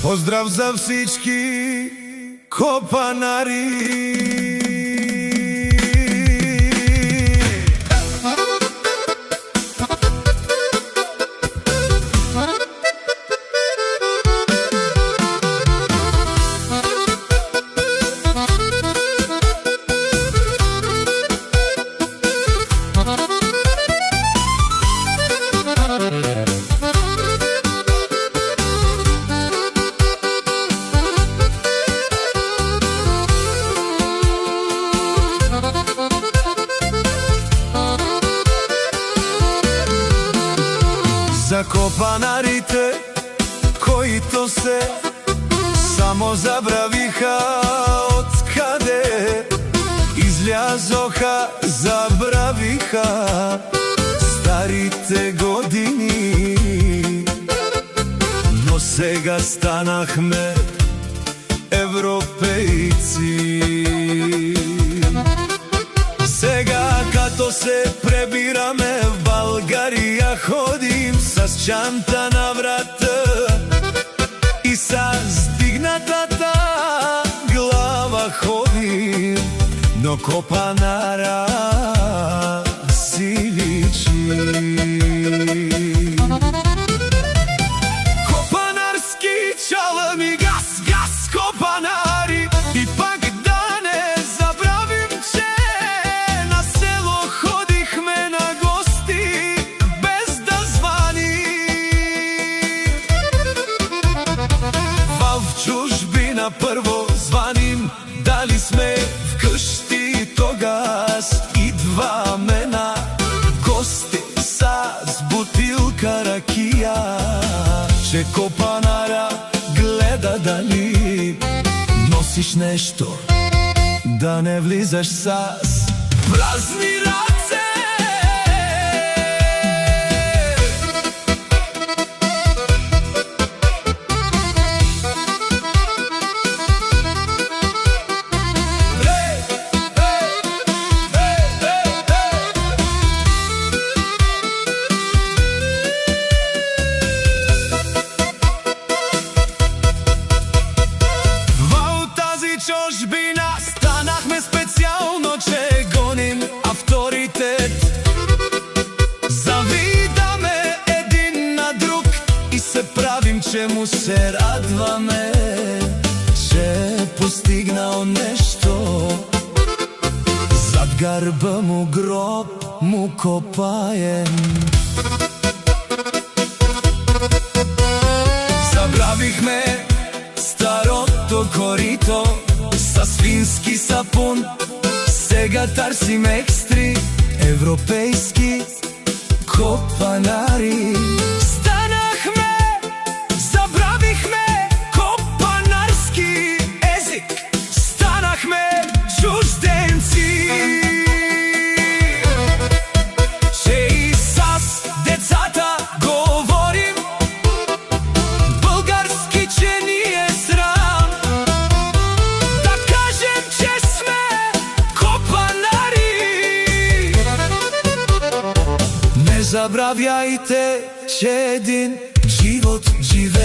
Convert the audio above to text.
Поздрав за всички копанари. За копанарите, които се само забравиха од каде излязоха, забравиха старите години, но сега станахме европејци. Сега като се пребираме в Българија, ходим с чанта на врата и с дигнатата глава ходим, но копанара си личи. Копанарски чалами, газ, газ, копанари, и пак да не забравим, че на село ходихме на гости без да званим. В чужбина първо званим, дали сме вкъщи тогас, идваме на гости с бутилка ракия, че копанара гледа дали носиш нещо, да не влизаш с празни ръце. Чужбина станахме специално, че гоним авторитет. Завидаме един на друг и се правим, че му се радваме, че е постигнал нещо. Зад гърба му гроб му копаем. Забравихме старото корито с фински сапун, сега търсим екстри европейски копанари. Станахме, забравихме копанарски език, станахме чужденци. Че и с децата говорим български, че ни е срам да кажем, че сме копанари. Не забравяйте, че един живот живее